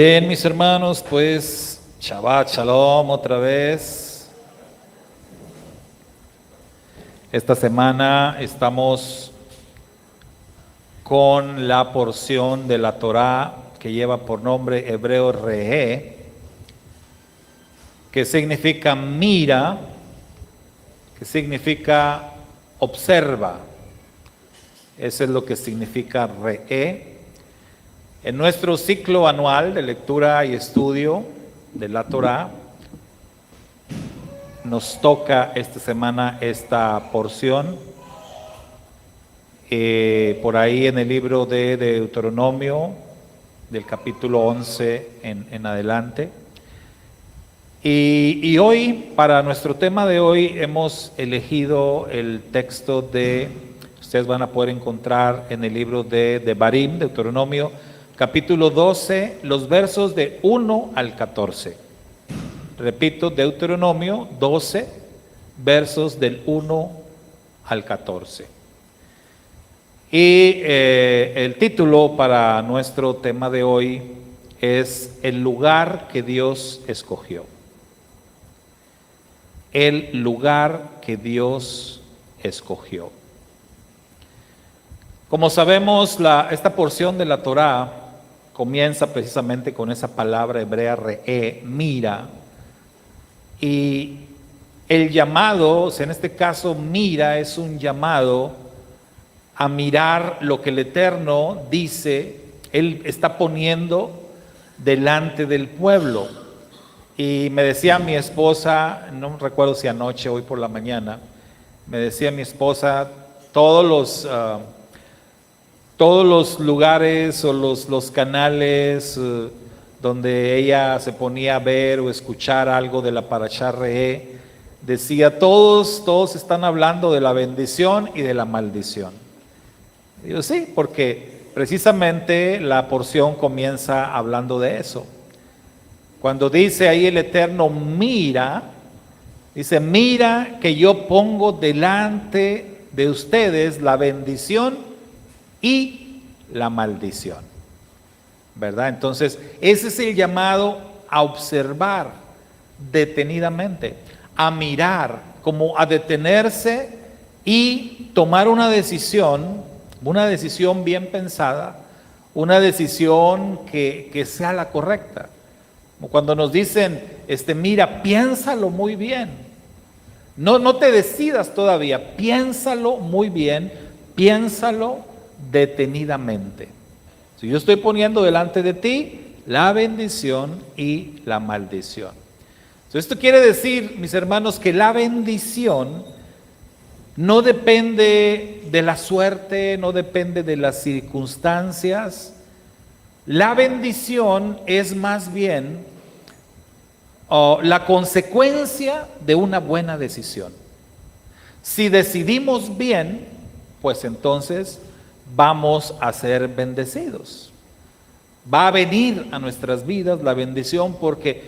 Bien, mis hermanos, pues Shabbat Shalom otra vez. Esta semana estamos con la porción de la Torá que lleva por nombre hebreo Re'e, que significa mira, que significa observa. Eso es lo que significa Re'e. En nuestro ciclo anual de lectura y estudio de la Torá, nos toca esta semana esta porción, por ahí en el libro de Deuteronomio, del capítulo 11 en adelante. Y hoy, para nuestro tema de hoy, hemos elegido el texto ustedes van a poder encontrar en el libro de Devarim, Deuteronomio, capítulo 12, los versos de 1 al 14. Repito, Deuteronomio 12, versos del 1 al 14. Y el título para nuestro tema de hoy es El lugar que Dios escogió. El lugar que Dios escogió. Como sabemos, esta porción de la Torá comienza precisamente con esa palabra hebrea Re'e, mira, y el llamado, en este caso mira, es un llamado a mirar lo que el Eterno dice, Él está poniendo delante del pueblo. Y me decía mi esposa, no recuerdo si anoche o hoy por la mañana, me decía mi esposa, todos los lugares o los canales donde ella se ponía a ver o escuchar algo de la Parashá Re'e, decía, todos están hablando de la bendición y de la maldición. Y yo, sí, porque precisamente la porción comienza hablando de eso. Cuando dice ahí el Eterno, mira, dice, mira que yo pongo delante de ustedes la bendición y la maldición, ¿verdad? Entonces, ese es el llamado a observar detenidamente, a mirar, como a detenerse y tomar una decisión bien pensada, una decisión que sea la correcta. Como cuando nos dicen, mira, piénsalo muy bien, no te decidas todavía, piénsalo muy bien, piénsalo detenidamente. Si yo estoy poniendo delante de ti la bendición y la maldición. Entonces, esto quiere decir, mis hermanos, que la bendición no depende de la suerte, no depende de las circunstancias. La bendición es más bien la consecuencia de una buena decisión. Si decidimos bien, pues entonces vamos a ser bendecidos. Va a venir a nuestras vidas la bendición porque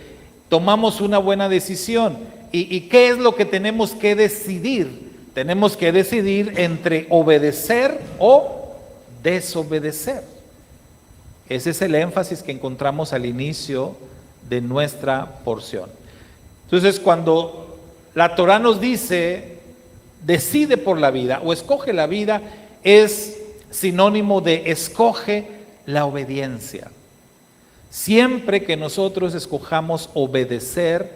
tomamos una buena decisión. ¿Y qué es lo que tenemos que decidir? Tenemos que decidir entre obedecer o desobedecer. Ese es el énfasis que encontramos al inicio de nuestra porción. Entonces, cuando la Torá nos dice, decide por la vida o escoge la vida, es sinónimo de escoge la obediencia. Siempre que nosotros escojamos obedecer,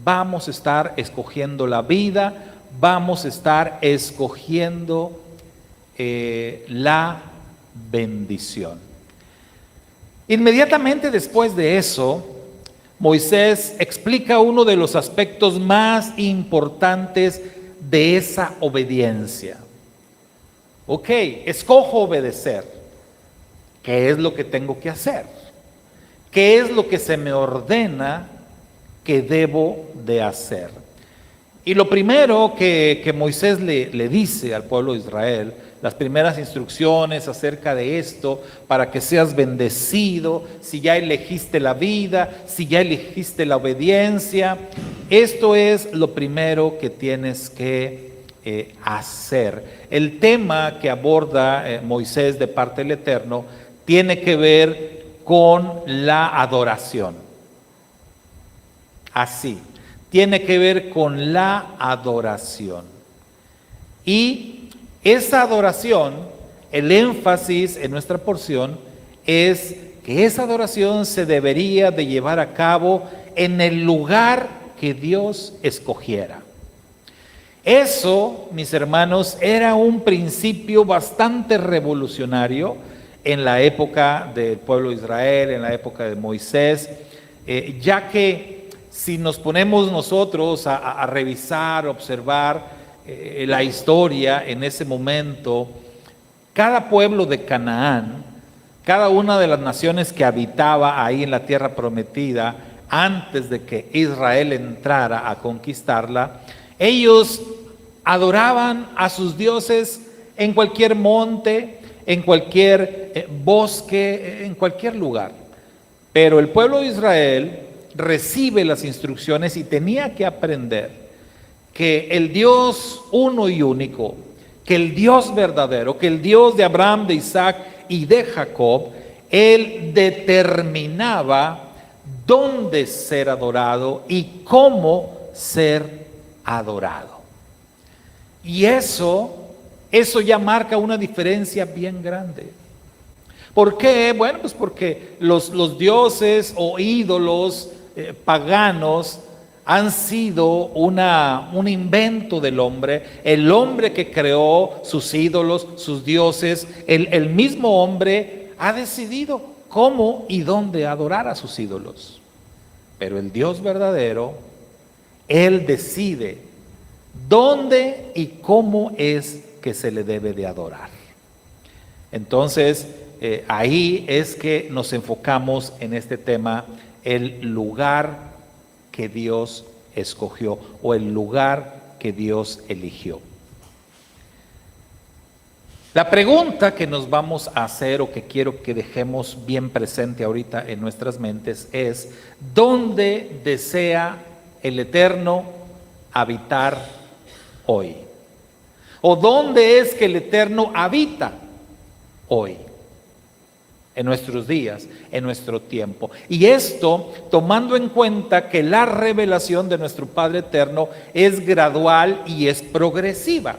vamos a estar escogiendo la vida, vamos a estar escogiendo la bendición. Inmediatamente después de eso, Moisés explica uno de los aspectos más importantes de esa obediencia. Ok, escojo obedecer. ¿Qué es lo que tengo que hacer? ¿Qué es lo que se me ordena que debo de hacer? Y lo primero que Moisés le dice al pueblo de Israel, las primeras instrucciones acerca de esto, para que seas bendecido, si ya elegiste la vida, si ya elegiste la obediencia, esto es lo primero que tienes que hacer. El tema que aborda Moisés de parte del Eterno tiene que ver con la adoración. Así, tiene que ver con la adoración. Y esa adoración, el énfasis en nuestra porción es que esa adoración se debería de llevar a cabo en el lugar que Dios escogiera. Eso, mis hermanos, era un principio bastante revolucionario en la época del pueblo de Israel, en la época de Moisés, ya que si nos ponemos nosotros a revisar, observar la historia en ese momento, cada pueblo de Canaán, cada una de las naciones que habitaba ahí en la tierra prometida, antes de que Israel entrara a conquistarla, ellos adoraban a sus dioses en cualquier monte, en cualquier bosque, en cualquier lugar. Pero el pueblo de Israel recibe las instrucciones y tenía que aprender que el Dios uno y único, que el Dios verdadero, que el Dios de Abraham, de Isaac y de Jacob, Él determinaba dónde ser adorado y cómo ser adorado. Y eso ya marca una diferencia bien grande. ¿Por qué? Bueno, pues porque los dioses o ídolos paganos han sido un invento del hombre. El hombre que creó sus ídolos, sus dioses, el mismo hombre ha decidido cómo y dónde adorar a sus ídolos. Pero el Dios verdadero, Él decide dónde y cómo es que se le debe de adorar. Entonces, ahí es que nos enfocamos en este tema, el lugar que Dios escogió o el lugar que Dios eligió. La pregunta que nos vamos a hacer o que quiero que dejemos bien presente ahorita en nuestras mentes es: ¿dónde desea el Eterno habitar hoy? ¿O dónde es que el Eterno habita hoy? En nuestros días, en nuestro tiempo. Y esto tomando en cuenta que la revelación de nuestro Padre Eterno es gradual y es progresiva.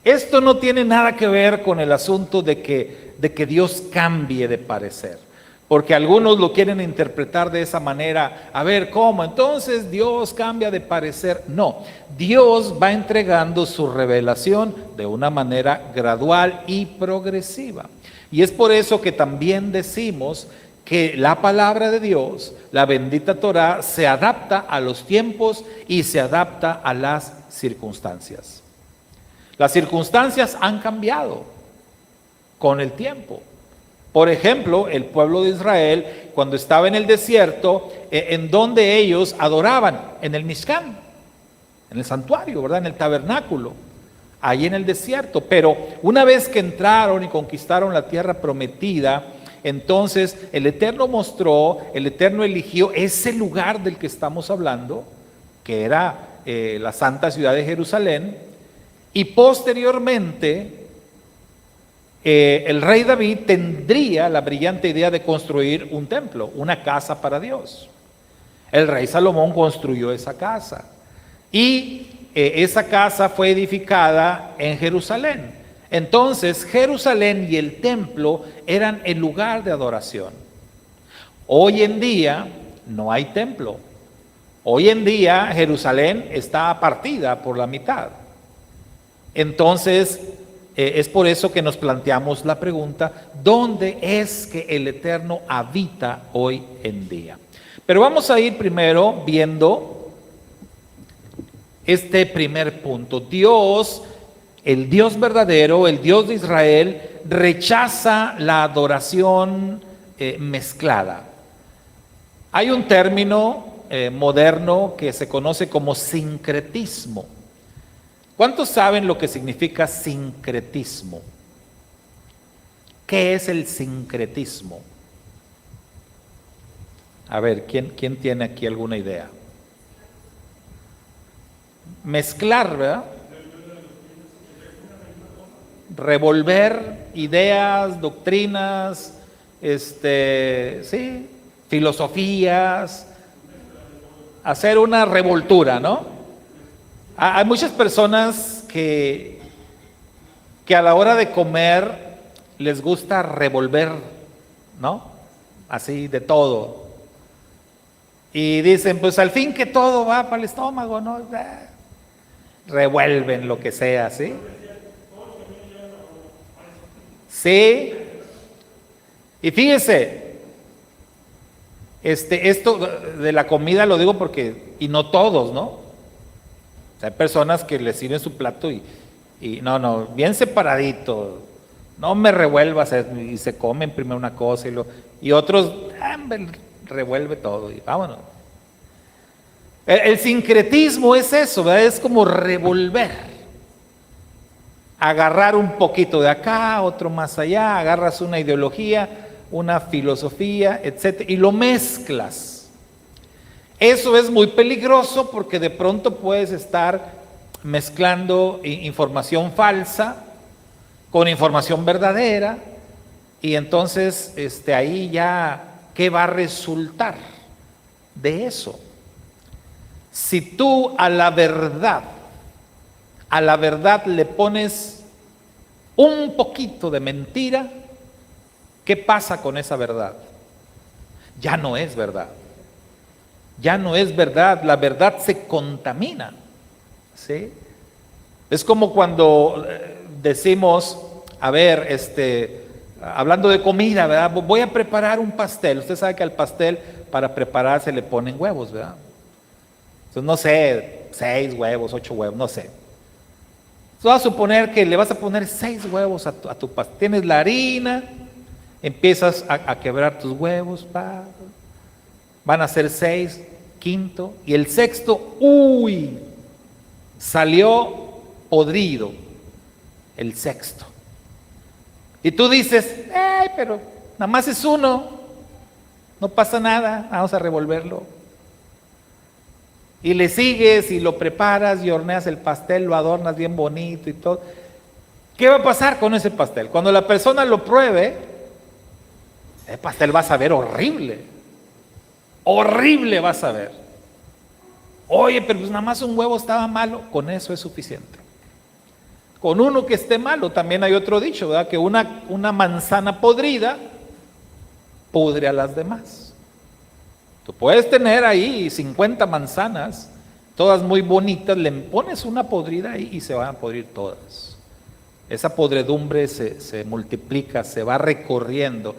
Esto no tiene nada que ver con el asunto de que Dios cambie de parecer. Porque algunos lo quieren interpretar de esa manera. A ver, ¿cómo? Entonces Dios cambia de parecer. No, Dios va entregando su revelación de una manera gradual y progresiva. Y es por eso que también decimos que la palabra de Dios, la bendita Torá, se adapta a los tiempos y se adapta a las circunstancias. Las circunstancias han cambiado con el tiempo. Por ejemplo, el pueblo de Israel, cuando estaba en el desierto, en donde ellos adoraban, en el Mishkan, en el santuario, ¿verdad? En el tabernáculo, ahí en el desierto. Pero una vez que entraron y conquistaron la tierra prometida, entonces el Eterno mostró, el Eterno eligió ese lugar del que estamos hablando, que era la santa ciudad de Jerusalén, y posteriormente el rey David tendría la brillante idea de construir un templo, una casa para Dios. El rey Salomón construyó esa casa y esa casa fue edificada en Jerusalén. Entonces Jerusalén y el templo eran el lugar de adoración. Hoy en día no hay templo. Hoy en día Jerusalén está partida por la mitad. Entonces es por eso que nos planteamos la pregunta: ¿dónde es que el Eterno habita hoy en día? Pero vamos a ir primero viendo este primer punto. Dios, el Dios verdadero, el Dios de Israel, rechaza la adoración mezclada. Hay un término moderno que se conoce como sincretismo. ¿Cuántos saben lo que significa sincretismo? ¿Qué es el sincretismo? A ver, ¿quién tiene aquí alguna idea? Mezclar, ¿verdad? Revolver ideas, doctrinas, sí, filosofías, hacer una revoltura, ¿no? Hay muchas personas que a la hora de comer les gusta revolver, ¿no? Así de todo. Y dicen, pues al fin que todo va para el estómago, ¿no? Revuelven lo que sea, ¿sí? Sí. Y fíjese, esto de la comida lo digo porque, y no todos, ¿no? O sea, hay personas que les sirven su plato y no, bien separadito, no me revuelvas, y se comen primero una cosa y otros, revuelve todo y vámonos. El sincretismo es eso, ¿verdad? Es como revolver, agarrar un poquito de acá, otro más allá, agarras una ideología, una filosofía, etcétera, y lo mezclas. Eso es muy peligroso porque de pronto puedes estar mezclando información falsa con información verdadera y entonces ahí ya, ¿qué va a resultar de eso? Si tú a la verdad le pones un poquito de mentira, ¿qué pasa con esa verdad? Ya no es verdad. Ya no es verdad, la verdad se contamina, ¿sí? Es como cuando decimos, a ver, hablando de comida, ¿verdad? Voy a preparar un pastel. Usted sabe que al pastel para preparar se le ponen huevos, ¿verdad? Entonces, no sé, 6 huevos, 8 huevos, no sé. Entonces, vas a suponer que le vas a poner 6 huevos a tu pastel. Tienes la harina, empiezas a quebrar tus huevos, van a ser 6, quinto, y el sexto, salió podrido, el sexto. Y tú dices, pero nada más es uno, no pasa nada, vamos a revolverlo. Y le sigues y lo preparas y horneas el pastel, lo adornas bien bonito y todo. ¿Qué va a pasar con ese pastel? Cuando la persona lo pruebe, el pastel va a saber horrible. Horrible va a saber. Oye, pero pues nada más un huevo estaba malo, con eso es suficiente. Con uno que esté malo, también hay otro dicho, ¿verdad? Que una manzana podrida pudre a las demás. Tú puedes tener ahí 50 manzanas, todas muy bonitas, le pones una podrida ahí y se van a podrir todas. Esa podredumbre se multiplica, se va recorriendo.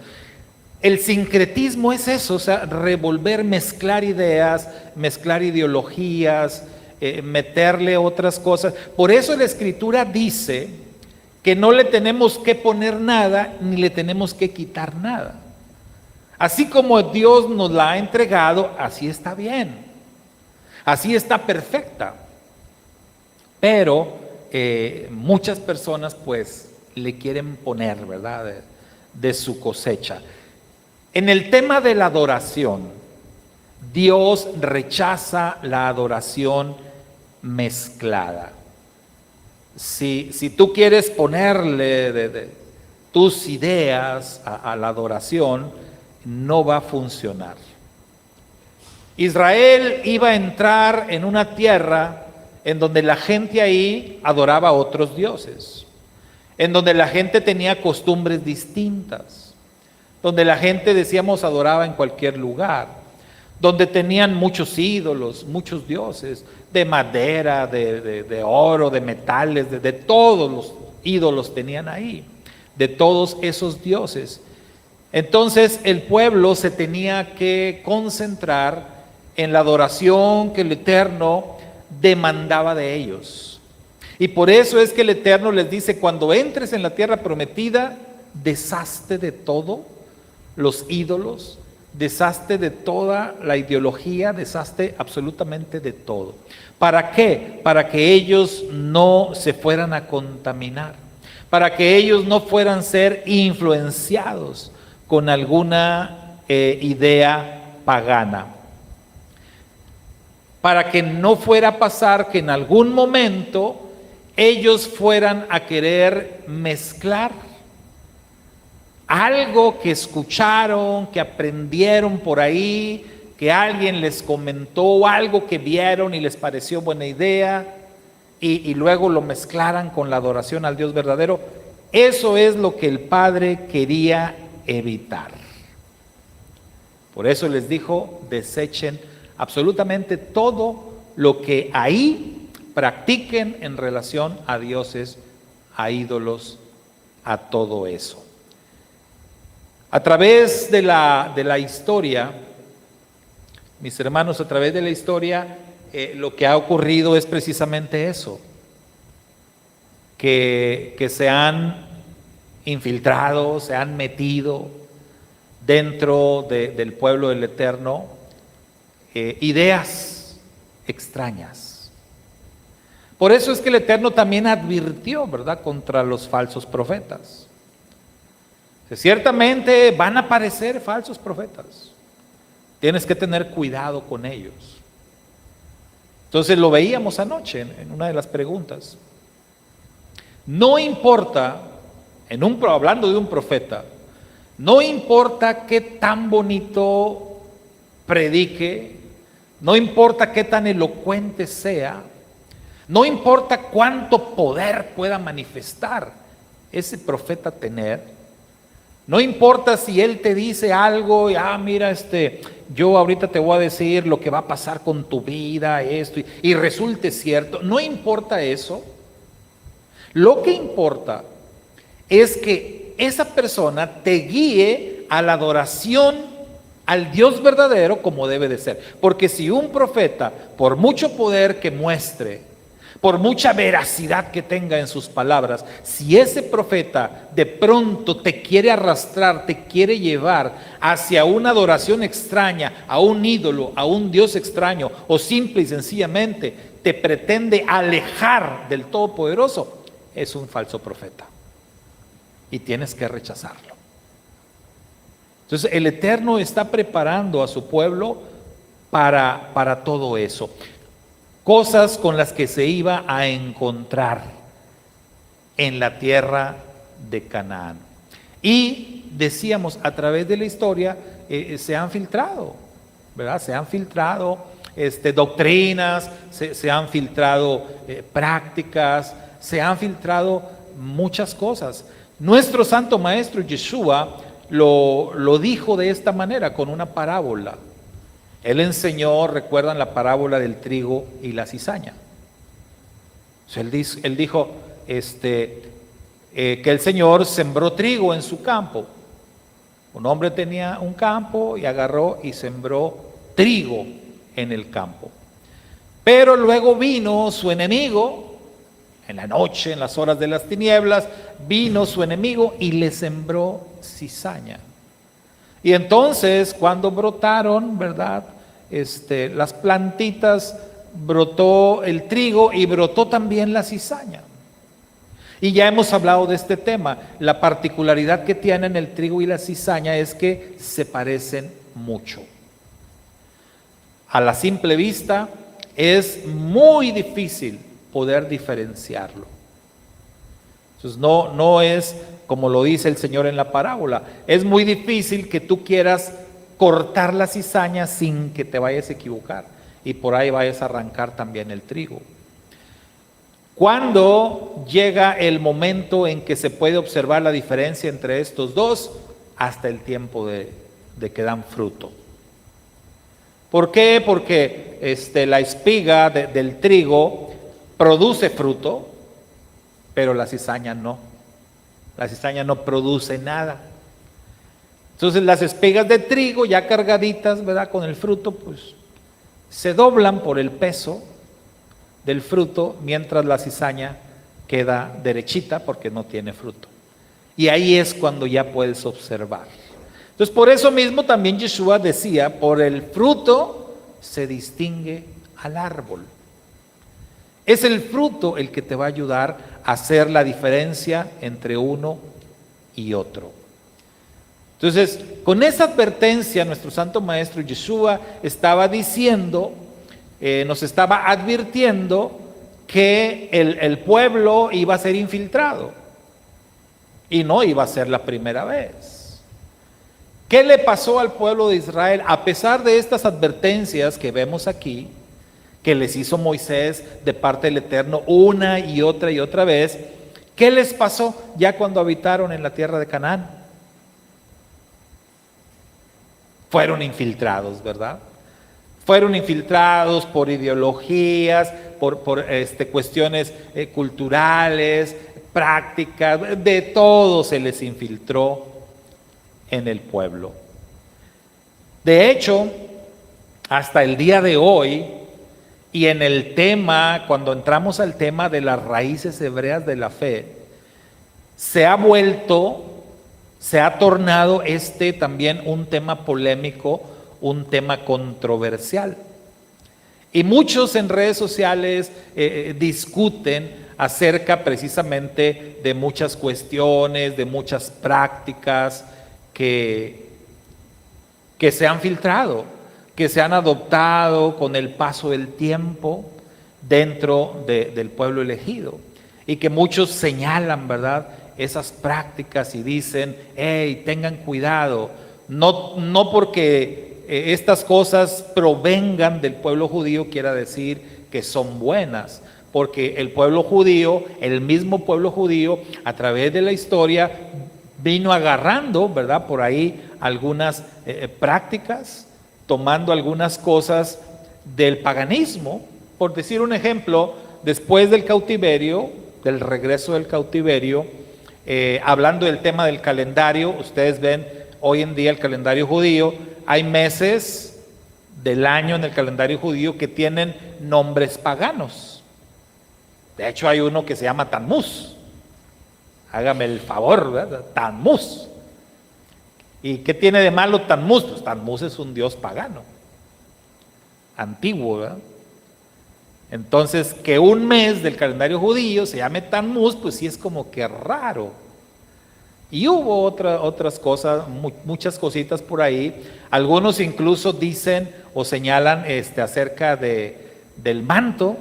El sincretismo es eso, o sea, revolver, mezclar ideas, mezclar ideologías, meterle otras cosas. Por eso la Escritura dice que no le tenemos que poner nada, ni le tenemos que quitar nada. Así como Dios nos la ha entregado, así está bien, así está perfecta. Pero muchas personas pues le quieren poner, ¿verdad?, de su cosecha. En el tema de la adoración, Dios rechaza la adoración mezclada. Si tú quieres ponerle de tus ideas a la adoración, no va a funcionar. Israel iba a entrar en una tierra en donde la gente ahí adoraba a otros dioses, en donde la gente tenía costumbres distintas, donde la gente, decíamos, adoraba en cualquier lugar, donde tenían muchos ídolos, muchos dioses, de madera, de oro, de metales, de todos los ídolos tenían ahí, de todos esos dioses. Entonces el pueblo se tenía que concentrar en la adoración que el Eterno demandaba de ellos. Y por eso es que el Eterno les dice, cuando entres en la tierra prometida, deshazte de todo los ídolos, deshazte de toda la ideología, deshazte absolutamente de todo. ¿Para qué? Para que ellos no se fueran a contaminar, para que ellos no fueran a ser influenciados con alguna idea pagana, para que no fuera a pasar que en algún momento ellos fueran a querer mezclar algo que escucharon, que aprendieron por ahí, que alguien les comentó, algo que vieron y les pareció buena idea, y luego lo mezclaran con la adoración al Dios verdadero. Eso es lo que el Padre quería evitar. Por eso les dijo, desechen absolutamente todo lo que ahí practiquen en relación a dioses, a ídolos, a todo eso. A través de la historia, mis hermanos, a través de la historia, lo que ha ocurrido es precisamente eso, que se han infiltrado, se han metido dentro del pueblo del Eterno ideas extrañas. Por eso es que el Eterno también advirtió, ¿verdad?, contra los falsos profetas. Ciertamente van a aparecer falsos profetas. Tienes que tener cuidado con ellos. Entonces lo veíamos anoche en una de las preguntas. No importa, hablando de un profeta, no importa qué tan bonito predique, no importa qué tan elocuente sea, no importa cuánto poder pueda manifestar ese profeta tener, no importa si él te dice algo y mira, yo ahorita te voy a decir lo que va a pasar con tu vida, esto, y resulte cierto, no importa eso. Lo que importa es que esa persona te guíe a la adoración al Dios verdadero como debe de ser. Porque si un profeta, por mucho poder que muestre, por mucha veracidad que tenga en sus palabras, si ese profeta de pronto te quiere arrastrar, te quiere llevar hacia una adoración extraña, a un ídolo, a un Dios extraño, o simple y sencillamente te pretende alejar del Todopoderoso, es un falso profeta y tienes que rechazarlo. Entonces el Eterno está preparando a su pueblo para todo eso. Cosas con las que se iba a encontrar en la tierra de Canaán. Y decíamos, a través de la historia se han filtrado, ¿verdad? Se han filtrado doctrinas, se han filtrado prácticas, se han filtrado muchas cosas. Nuestro Santo Maestro Yeshua lo dijo de esta manera, con una parábola. Él enseñó, recuerdan la parábola del trigo y la cizaña. Él dijo que el Señor sembró trigo en su campo. Un hombre tenía un campo y agarró y sembró trigo en el campo. Pero luego vino su enemigo, en la noche, en las horas de las tinieblas, vino su enemigo y le sembró cizaña. Y entonces cuando brotaron, ¿verdad?, las plantitas, brotó el trigo y brotó también la cizaña. Y ya hemos hablado de este tema. La particularidad que tienen el trigo y la cizaña es que se parecen mucho. A la simple vista es muy difícil poder diferenciarlo. Entonces no es como lo dice el Señor en la parábola. Es muy difícil que tú quieras cortar la cizaña sin que te vayas a equivocar y por ahí vayas a arrancar también el trigo. ¿Cuándo llega el momento en que se puede observar la diferencia entre estos dos? Hasta el tiempo de que dan fruto. ¿Por qué? Porque la espiga del trigo produce fruto, pero la cizaña no. La cizaña no produce nada. Entonces las espigas de trigo ya cargaditas, ¿verdad?, con el fruto, pues se doblan por el peso del fruto, mientras la cizaña queda derechita porque no tiene fruto. Y ahí es cuando ya puedes observar. Entonces por eso mismo también Yeshua decía, por el fruto se distingue al árbol. Es el fruto el que te va a ayudar a hacer la diferencia entre uno y otro. Entonces, con esa advertencia, nuestro Santo Maestro Yeshua estaba diciendo, nos estaba advirtiendo que el pueblo iba a ser infiltrado. Y no iba a ser la primera vez. ¿Qué le pasó al pueblo de Israel? A pesar de estas advertencias que vemos aquí, que les hizo Moisés de parte del Eterno una y otra vez, ¿qué les pasó ya cuando habitaron en la tierra de Canaán? Fueron infiltrados, ¿verdad? Fueron infiltrados por ideologías, por cuestiones culturales, prácticas, de todo se les infiltró en el pueblo. De hecho, hasta el día de hoy, y en el tema, cuando entramos al tema de las raíces hebreas de la fe, se ha tornado también un tema polémico, un tema controversial. Y muchos en redes sociales discuten acerca precisamente de muchas cuestiones, de muchas prácticas que se han filtrado, que se han adoptado con el paso del tiempo dentro del pueblo elegido, y que muchos señalan, ¿verdad?, esas prácticas y dicen, hey, tengan cuidado, no porque estas cosas provengan del pueblo judío quiera decir que son buenas, porque el pueblo judío, el mismo pueblo judío, a través de la historia, vino agarrando, ¿verdad?, por ahí algunas prácticas, tomando algunas cosas del paganismo. Por decir un ejemplo, después del cautiverio, del regreso del cautiverio, hablando del tema del calendario, ustedes ven hoy en día el calendario judío, hay meses del año en el calendario judío que tienen nombres paganos. De hecho hay uno que se llama Tammuz. Hágame el favor, ¿verdad? Tammuz. ¿Y qué tiene de malo Tammuz? Pues Tammuz es un dios pagano, antiguo, ¿verdad? Entonces, que un mes del calendario judío se llame Tammuz, pues sí es como que raro. Y hubo otras cosas, muchas cositas por ahí. Algunos incluso dicen o señalan acerca del manto.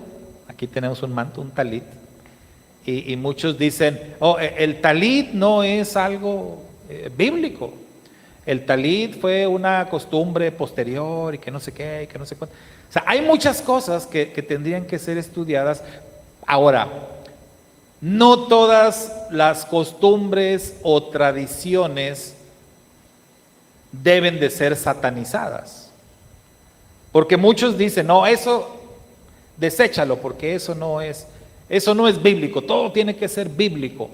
Aquí tenemos un manto, un talit. Y muchos dicen, el talit no es algo bíblico. El talit fue una costumbre posterior y que no sé qué, y que no sé cuánto. O sea, hay muchas cosas que tendrían que ser estudiadas. Ahora, no todas las costumbres o tradiciones deben de ser satanizadas. Porque muchos dicen, no, eso deséchalo porque eso no es bíblico, todo tiene que ser bíblico.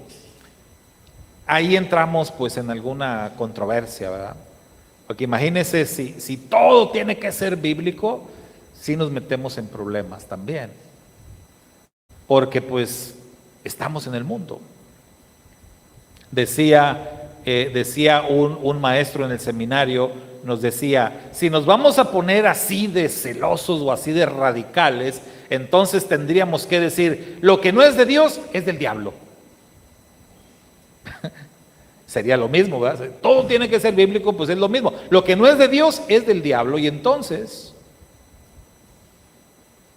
Ahí entramos pues en alguna controversia, ¿verdad? Porque imagínense si todo tiene que ser bíblico, sí nos metemos en problemas también. Porque pues estamos en el mundo. Decía un maestro en el seminario, nos decía, si nos vamos a poner así de celosos o así de radicales, entonces tendríamos que decir, lo que no es de Dios es del diablo. Sería lo mismo, ¿verdad? Todo tiene que ser bíblico, pues es lo mismo. Lo que no es de Dios es del diablo, y entonces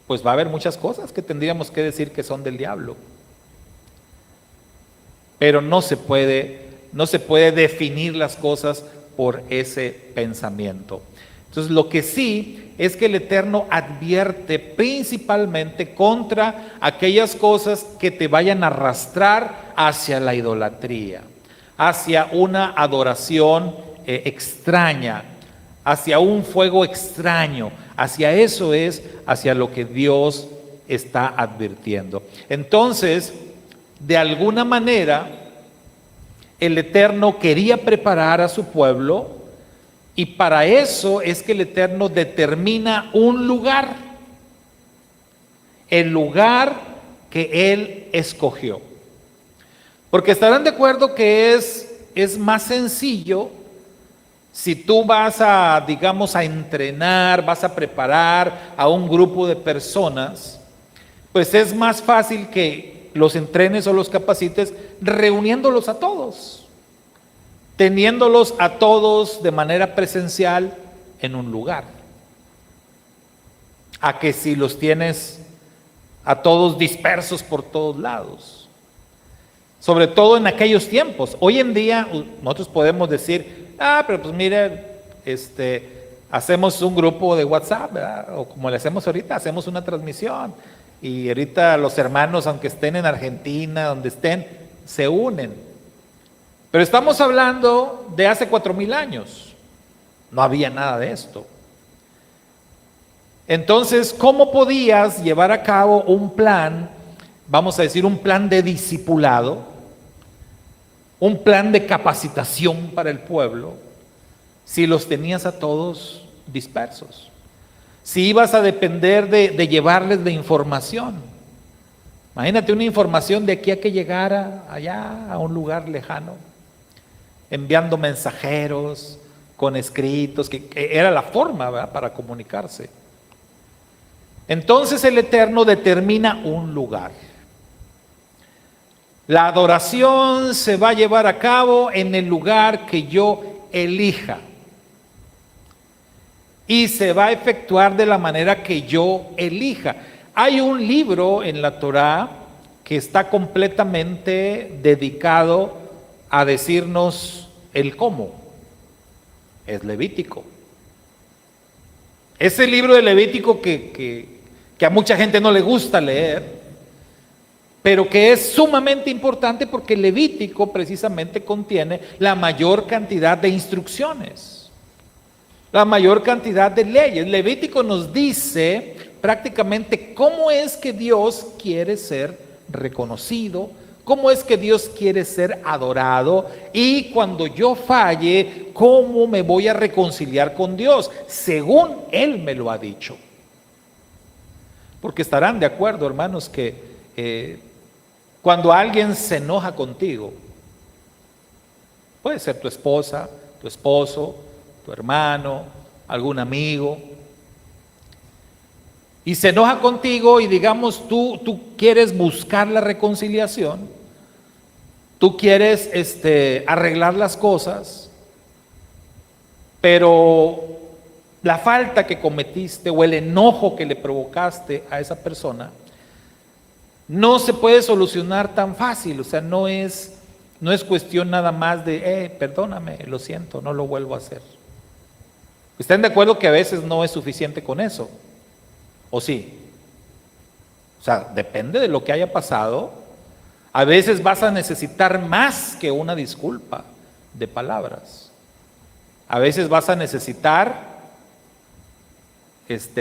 pues va a haber muchas cosas que tendríamos que decir que son del diablo. Pero no se puede definir las cosas por ese pensamiento. Entonces, lo que sí es que el Eterno advierte principalmente contra aquellas cosas que te vayan a arrastrar hacia la idolatría, hacia una adoración extraña, hacia un fuego extraño, hacia eso es hacia lo que Dios está advirtiendo. Entonces, de alguna manera, el Eterno quería preparar a su pueblo, y para eso es que el Eterno determina un lugar, el lugar que Él escogió. Porque estarán de acuerdo que es más sencillo si tú vas a, digamos, a entrenar, vas a preparar a un grupo de personas, pues es más fácil que los entrenes o los capacites reuniéndolos a todos, teniéndolos a todos de manera presencial en un lugar, a que si los tienes a todos dispersos por todos lados, sobre todo en aquellos tiempos. Hoy en día nosotros podemos decir, Pero pues mire, hacemos un grupo de WhatsApp, ¿verdad? O como le hacemos ahorita, hacemos una transmisión. Y ahorita los hermanos, aunque estén en Argentina, donde estén, se unen. Pero estamos hablando de hace 4000 años. No había nada de esto. Entonces, ¿cómo podías llevar a cabo un plan, vamos a decir, un plan de discipulado, un plan de capacitación para el pueblo, si los tenías a todos dispersos? Si ibas a depender de llevarles de información. Imagínate una información de aquí a que llegara allá a un lugar lejano, enviando mensajeros con escritos, que era la forma, ¿verdad?, para comunicarse. Entonces el Eterno determina un lugar. La adoración se va a llevar a cabo en el lugar que yo elija. Y se va a efectuar de la manera que yo elija. Hay un libro en la Torá que está completamente dedicado a decirnos el cómo. Es Levítico. Ese libro de Levítico que a mucha gente no le gusta leer, pero que es sumamente importante porque Levítico precisamente contiene la mayor cantidad de instrucciones, la mayor cantidad de leyes. Levítico nos dice prácticamente cómo es que Dios quiere ser reconocido, cómo es que Dios quiere ser adorado, y cuando yo falle, cómo me voy a reconciliar con Dios, según Él me lo ha dicho. Porque estarán de acuerdo, hermanos, que cuando alguien se enoja contigo, puede ser tu esposa, tu esposo, tu hermano, algún amigo, y se enoja contigo y digamos tú quieres buscar la reconciliación, tú quieres arreglar las cosas, pero la falta que cometiste o el enojo que le provocaste a esa persona no se puede solucionar tan fácil. O sea, no es cuestión nada más de, perdóname, lo siento, no lo vuelvo a hacer. ¿Están de acuerdo que a veces no es suficiente con eso? ¿O sí? O sea, depende de lo que haya pasado. A veces vas a necesitar más que una disculpa de palabras. A veces vas a necesitar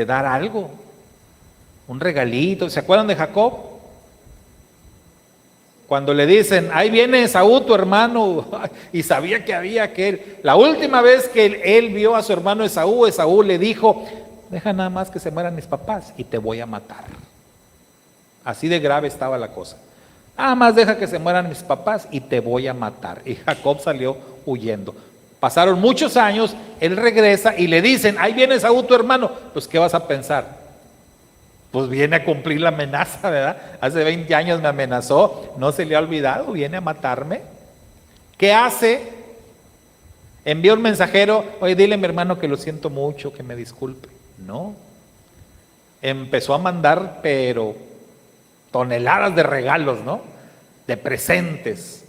dar algo, un regalito. ¿Se acuerdan de Jacob? Cuando le dicen, ahí viene Esaú, tu hermano, y sabía que había que él. La última vez que él vio a su hermano Esaú le dijo, deja nada más que se mueran mis papás y te voy a matar. Así de grave estaba la cosa. Nada más deja que se mueran mis papás y te voy a matar. Y Jacob salió huyendo. Pasaron muchos años, él regresa y le dicen, ahí viene Esaú, tu hermano. Pues, ¿qué vas a pensar? Pues viene a cumplir la amenaza, ¿verdad? Hace 20 años me amenazó, no se le ha olvidado, viene a matarme. ¿Qué hace? Envía un mensajero, oye, dile a mi hermano que lo siento mucho, que me disculpe. No. Empezó a mandar, pero toneladas de regalos, ¿no? De presentes,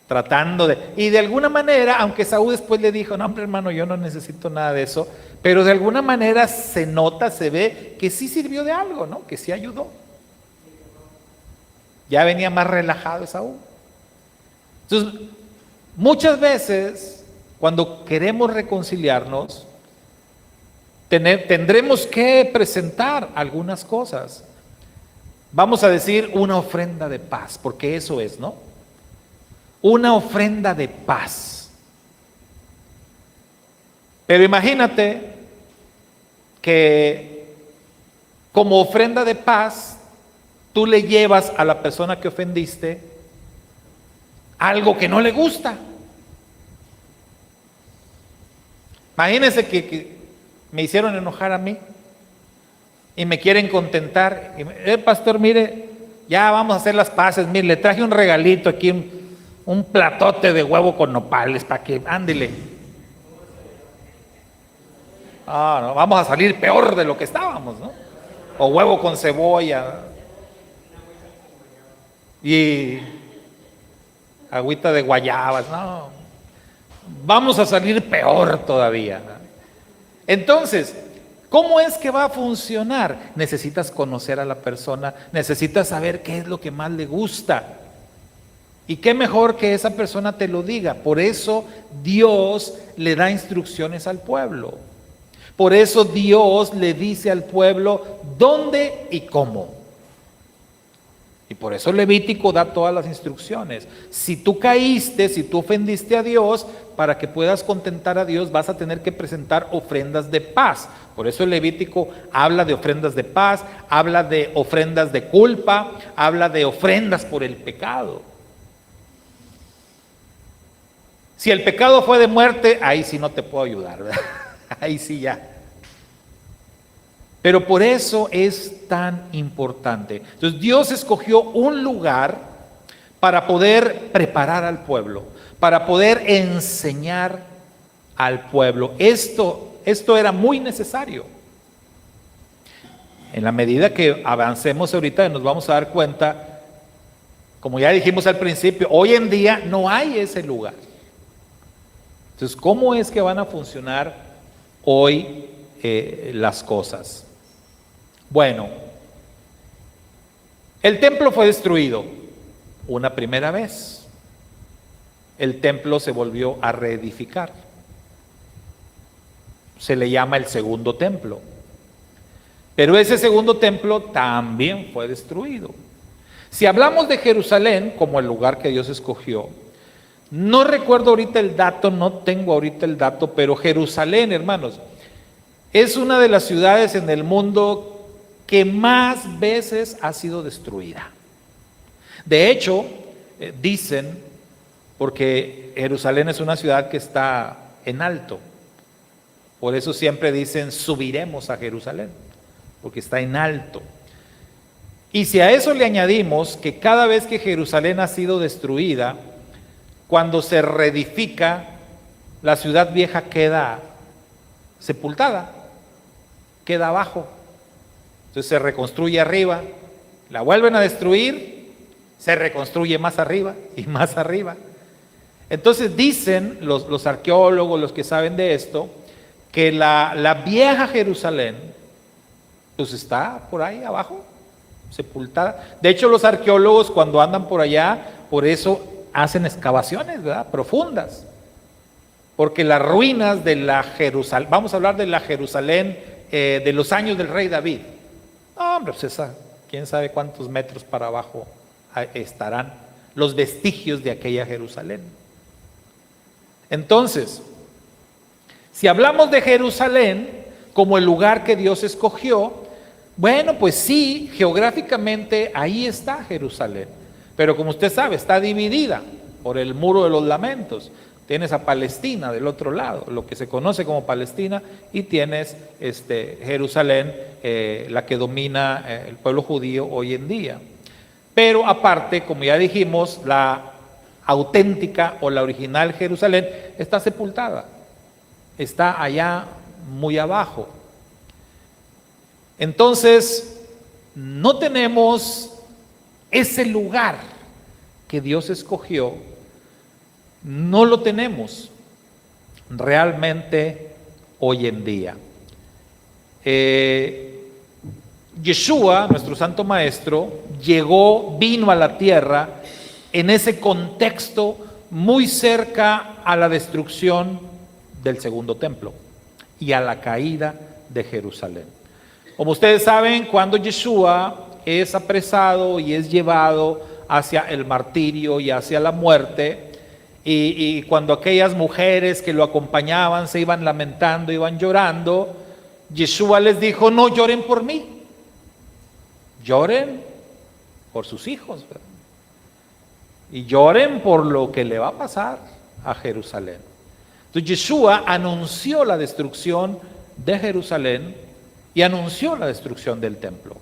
tratando de... Y de alguna manera, aunque Esaú después le dijo, no, hombre, hermano, yo no necesito nada de eso, pero de alguna manera se nota, se ve que sí sirvió de algo, ¿no? Que sí ayudó. Ya venía más relajado Esaú. Entonces, muchas veces, cuando queremos reconciliarnos, tendremos que presentar algunas cosas. Vamos a decir una ofrenda de paz, porque eso es, ¿no? Una ofrenda de paz. Pero imagínate que como ofrenda de paz, tú le llevas a la persona que ofendiste algo que no le gusta. Imagínense que me hicieron enojar a mí y me quieren contentar. Pastor, mire, ya vamos a hacer las paces. Mire, le traje un regalito aquí, un platote de huevo con nopales para que, ándele. No, vamos a salir peor de lo que estábamos, ¿no? O huevo con cebolla y agüita de guayabas, no. vamos a salir peor todavía. Entonces, ¿cómo es que va a funcionar? Necesitas conocer a la persona, necesitas saber qué es lo que más le gusta. Y qué mejor que esa persona te lo diga. Por eso Dios le da instrucciones al pueblo. Por eso Dios le dice al pueblo dónde y cómo. Y por eso Levítico da todas las instrucciones. Si tú caíste, si tú ofendiste a Dios, para que puedas contentar a Dios vas a tener que presentar ofrendas de paz. Por eso el Levítico habla de ofrendas de paz, habla de ofrendas de culpa, habla de ofrendas por el pecado. Si el pecado fue de muerte, ahí sí no te puedo ayudar, ¿verdad? Ahí sí ya. Pero por eso es tan importante. Entonces Dios escogió un lugar para poder preparar al pueblo, para poder enseñar al pueblo. Esto era muy necesario. En la medida que avancemos ahorita nos vamos a dar cuenta, como ya dijimos al principio, hoy en día no hay ese lugar. Entonces, ¿cómo es que van a funcionar hoy las cosas? Bueno, el templo fue destruido una primera vez. El templo se volvió a reedificar. Se le llama el segundo templo. Pero ese segundo templo también fue destruido. Si hablamos de Jerusalén como el lugar que Dios escogió, no recuerdo ahorita el dato, no tengo ahorita el dato, pero Jerusalén, hermanos, es una de las ciudades en el mundo que más veces ha sido destruida. De hecho, dicen, porque Jerusalén es una ciudad que está en alto, por eso siempre dicen subiremos a Jerusalén, porque está en alto. Y si a eso le añadimos que cada vez que Jerusalén ha sido destruida, cuando se reedifica, la ciudad vieja queda sepultada, queda abajo. Entonces se reconstruye arriba, la vuelven a destruir, se reconstruye más arriba y más arriba. Entonces dicen los arqueólogos, los que saben de esto, que la vieja Jerusalén pues está por ahí abajo, sepultada. De hecho, los arqueólogos cuando andan por allá, por eso hacen excavaciones, ¿verdad?, profundas, porque las ruinas de la Jerusalén, vamos a hablar de la Jerusalén de los años del rey David. No, hombre, pues esa, quién sabe cuántos metros para abajo estarán los vestigios de aquella Jerusalén. Entonces, si hablamos de Jerusalén como el lugar que Dios escogió, bueno, pues sí, geográficamente ahí está Jerusalén. Pero como usted sabe, está dividida por el muro de los lamentos. Tienes a Palestina del otro lado, lo que se conoce como Palestina, y tienes Jerusalén, la que domina el pueblo judío hoy en día. Pero aparte, como ya dijimos, la auténtica o la original Jerusalén está sepultada, está allá muy abajo. Entonces, no tenemos ese lugar que Dios escogió, no lo tenemos realmente hoy en día. Yeshua, nuestro Santo Maestro, vino a la tierra en ese contexto muy cerca a la destrucción del segundo templo y a la caída de Jerusalén. Como ustedes saben, cuando Yeshua es apresado y es llevado hacia el martirio y hacia la muerte, y cuando aquellas mujeres que lo acompañaban se iban lamentando, iban llorando, Yeshua les dijo: no lloren por mí, lloren por sus hijos, ¿verdad? Y lloren por lo que le va a pasar a Jerusalén. Entonces Yeshua anunció la destrucción de Jerusalén y anunció la destrucción del templo.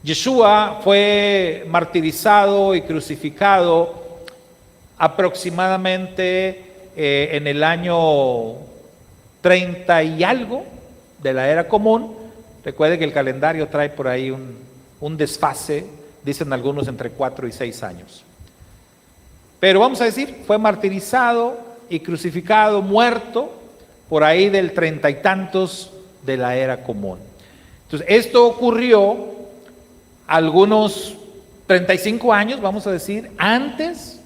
Yeshua fue martirizado y crucificado aproximadamente en el año 30 y algo de la era común. Recuerde que el calendario trae por ahí un desfase, dicen algunos entre 4 y 6 años. Pero vamos a decir, fue martirizado, y crucificado, muerto, por ahí del 30 y tantos de la era común. Entonces, esto ocurrió algunos 35 años, vamos a decir, antes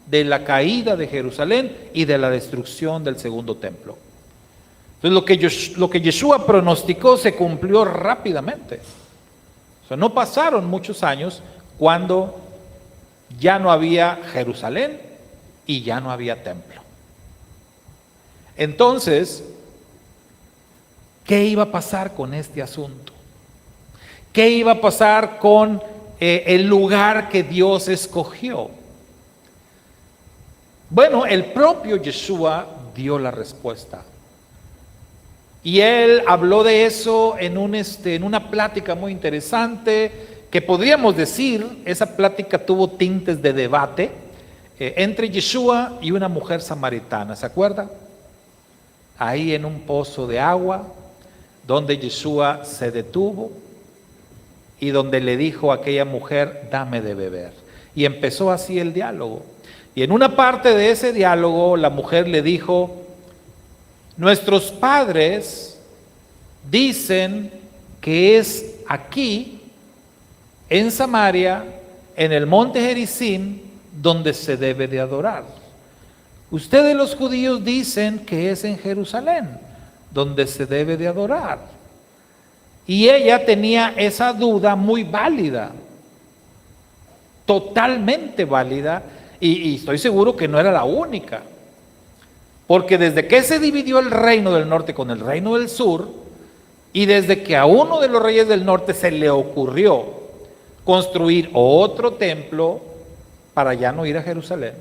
de la caída de Jerusalén y de la destrucción del segundo templo. Entonces, lo que Yeshua pronosticó se cumplió rápidamente. O sea, no pasaron muchos años cuando ya no había Jerusalén y ya no había templo. Entonces, ¿qué iba a pasar con este asunto? ¿Qué iba a pasar con el lugar que Dios escogió? Bueno, el propio Yeshua dio la respuesta. Y él habló de eso en una plática muy interesante, que podríamos decir, esa plática tuvo tintes de debate entre Yeshua y una mujer samaritana, ¿se acuerda? Ahí en un pozo de agua, donde Yeshua se detuvo y donde le dijo a aquella mujer, dame de beber. Y empezó así el diálogo. Y en una parte de ese diálogo, la mujer le dijo, nuestros padres dicen que es aquí, en Samaria, en el monte Gerizim, donde se debe de adorar. Ustedes los judíos dicen que es en Jerusalén, donde se debe de adorar. Y ella tenía esa duda muy válida, totalmente válida, y estoy seguro que no era la única. Porque desde que se dividió el reino del norte con el reino del sur, y desde que a uno de los reyes del norte se le ocurrió construir otro templo para ya no ir a Jerusalén,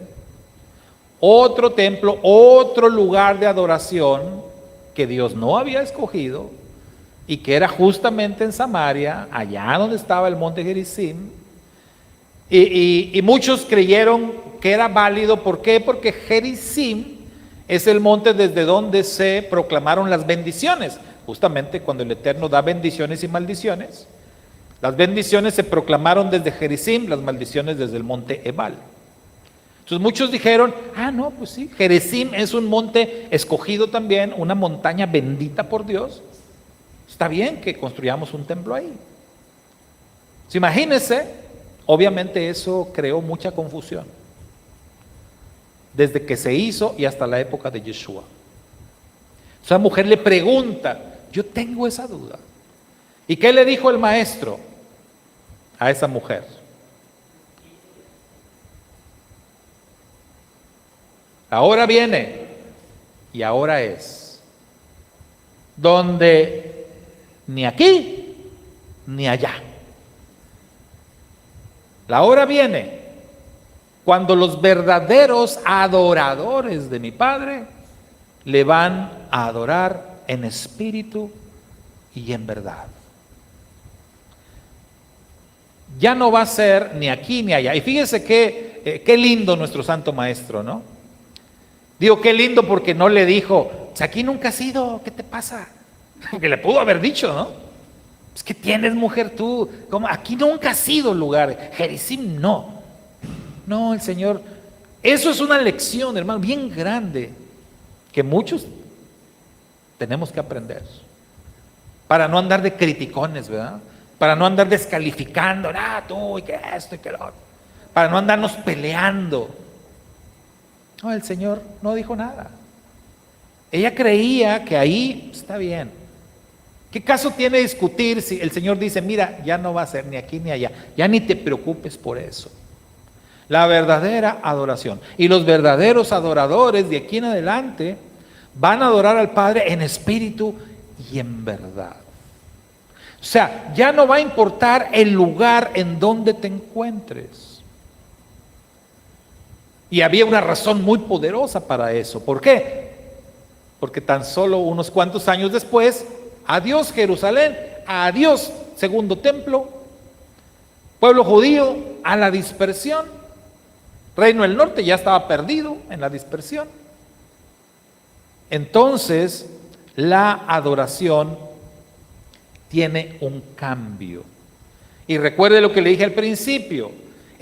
otro templo, otro lugar de adoración que Dios no había escogido y que era justamente en Samaria, allá donde estaba el monte Gerizim, y muchos creyeron que era válido. ¿Por qué? Porque Gerizim es el monte desde donde se proclamaron las bendiciones. Justamente cuando el Eterno da bendiciones y maldiciones, las bendiciones se proclamaron desde Gerizim, las maldiciones desde el monte Ebal. Entonces muchos dijeron, no, pues sí, Gerizim es un monte escogido también, una montaña bendita por Dios. Está bien que construyamos un templo ahí. Entonces, imagínense, obviamente eso creó mucha confusión desde que se hizo y hasta la época de Yeshua. Esa mujer le pregunta, yo tengo esa duda. ¿Y qué le dijo el maestro a esa mujer? Ahora viene y ahora es, donde ni aquí ni allá. La hora viene cuando los verdaderos adoradores de mi Padre le van a adorar en espíritu y en verdad. Ya no va a ser ni aquí ni allá. Y fíjese qué lindo nuestro Santo Maestro, ¿no? Digo, qué lindo porque no le dijo, pues aquí nunca has ido, ¿qué te pasa? Que le pudo haber dicho, ¿no? Es que tienes mujer tú, ¿cómo? Aquí nunca has ido lugar, Gerizim no. No, el Señor, eso es una lección, hermano, bien grande, que muchos tenemos que aprender. Para no andar de criticones, ¿verdad? Para no andar descalificando, tú y que esto y que lo otro. Para no andarnos peleando. No, el Señor no dijo nada. Ella creía que ahí está bien. ¿Qué caso tiene discutir si el Señor dice, mira, ya no va a ser ni aquí ni allá? Ya ni te preocupes por eso. La verdadera adoración. Y los verdaderos adoradores de aquí en adelante van a adorar al Padre en espíritu y en verdad. O sea, ya no va a importar el lugar en donde te encuentres. Y había una razón muy poderosa para eso. ¿Por qué? Porque tan solo unos cuantos años después, adiós Jerusalén, adiós segundo templo, pueblo judío a la dispersión. Reino del Norte ya estaba perdido en la dispersión. Entonces, la adoración tiene un cambio. Y recuerde lo que le dije al principio.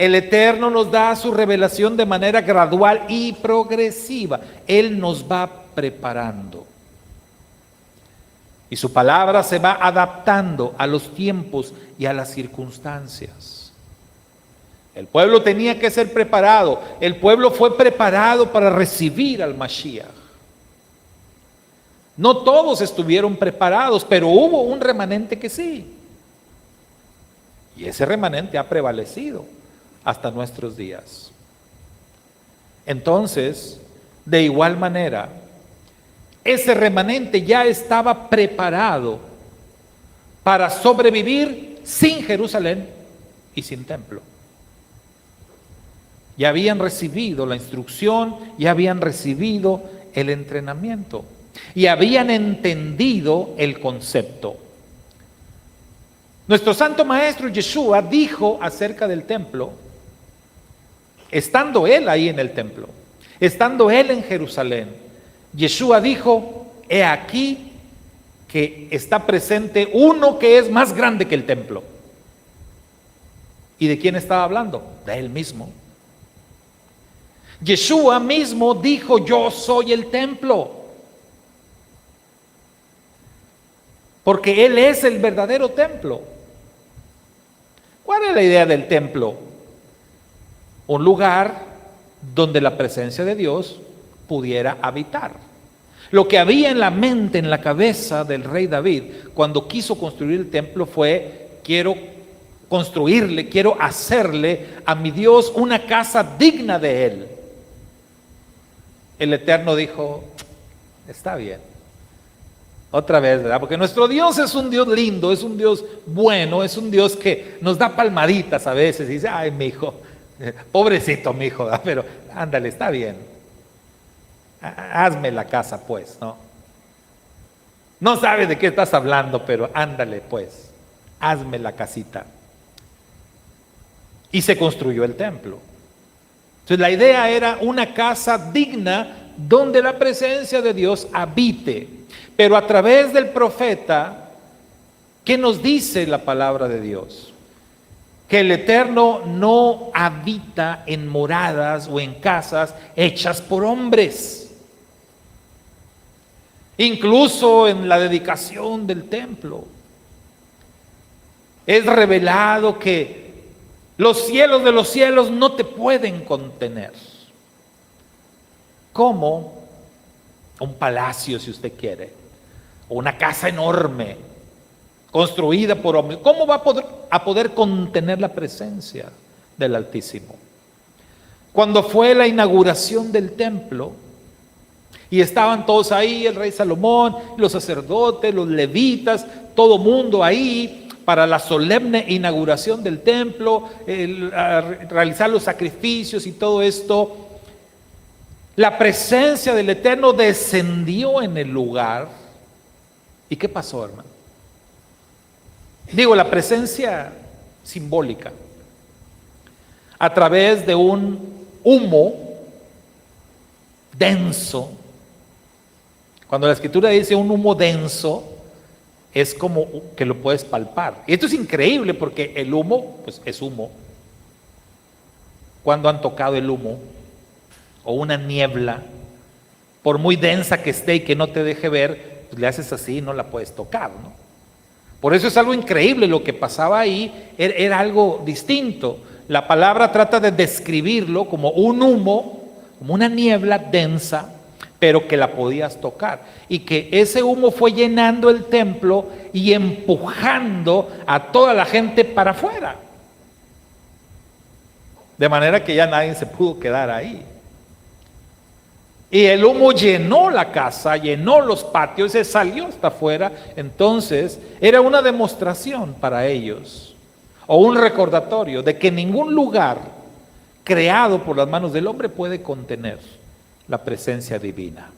El Eterno nos da su revelación de manera gradual y progresiva. Él nos va preparando. Y su palabra se va adaptando a los tiempos y a las circunstancias. El pueblo tenía que ser preparado. El pueblo fue preparado para recibir al Mashiach. No todos estuvieron preparados, pero hubo un remanente que sí. Y ese remanente ha prevalecido hasta nuestros días. Entonces, de igual manera, ese remanente ya estaba preparado para sobrevivir sin Jerusalén y sin templo. Ya habían recibido la instrucción, ya habían recibido el entrenamiento y habían entendido el concepto. Nuestro santo maestro Yeshua dijo acerca del templo, estando él ahí en el templo, estando él en Jerusalén, Yeshua dijo: he aquí que está presente uno que es más grande que el templo. ¿Y de quién estaba hablando? De él mismo. Yeshua mismo dijo: yo soy el templo. Porque él es el verdadero templo. ¿Cuál es la idea del templo? Un lugar donde la presencia de Dios pudiera habitar. Lo que había en la mente, en la cabeza del rey David, cuando quiso construir el templo fue: quiero construirle, quiero hacerle a mi Dios una casa digna de él. El Eterno dijo: está bien. Otra vez, ¿verdad? Porque nuestro Dios es un Dios lindo, es un Dios bueno, es un Dios que nos da palmaditas a veces y dice: ay, mi hijo, pobrecito mi hijo, ¿verdad? Pero ándale, está bien. Hazme la casa, pues, ¿no? No sabes de qué estás hablando, pero ándale, pues, hazme la casita. Y se construyó el templo. Entonces la idea era una casa digna donde la presencia de Dios habite. Pero a través del profeta, ¿qué nos dice la palabra de Dios? Que el Eterno no habita en moradas o en casas hechas por hombres. Incluso en la dedicación del templo es revelado que los cielos de los cielos no te pueden contener. Como un palacio, si usted quiere, o una casa enorme construida por hombres, ¿cómo va a poder contener la presencia del Altísimo? Cuando fue la inauguración del templo y estaban todos ahí, el rey Salomón, los sacerdotes, los levitas, todo mundo ahí para la solemne inauguración del templo, realizar los sacrificios y todo esto, la presencia del Eterno descendió en el lugar. ¿Y qué pasó, hermano? Digo, la presencia simbólica, a través de un humo denso. Cuando la Escritura dice un humo denso, es como que lo puedes palpar. Y esto es increíble porque el humo, pues es humo. ¿Cuándo han tocado el humo? O una niebla, por muy densa que esté y que no te deje ver, pues le haces así y no la puedes tocar, ¿no? Por eso es algo increíble lo que pasaba ahí, era algo distinto. La palabra trata de describirlo como un humo, como una niebla densa, pero que la podías tocar. Y que ese humo fue llenando el templo y empujando a toda la gente para afuera. De manera que ya nadie se pudo quedar ahí. Y el humo llenó la casa, llenó los patios, se salió hasta afuera. Entonces era una demostración para ellos, o un recordatorio de que ningún lugar creado por las manos del hombre puede contener la presencia divina.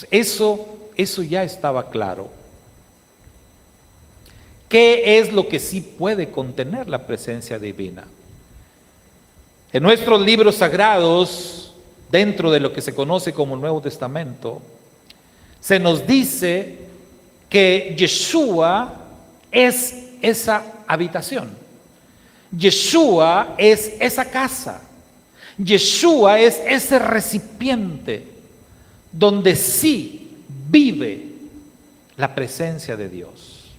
Eso ya estaba claro. ¿Qué es lo que sí puede contener la presencia divina? En nuestros libros sagrados, dentro de lo que se conoce como el Nuevo Testamento, se nos dice que Yeshua es esa habitación. Yeshua es esa casa. Yeshua es ese recipiente donde sí vive la presencia de Dios.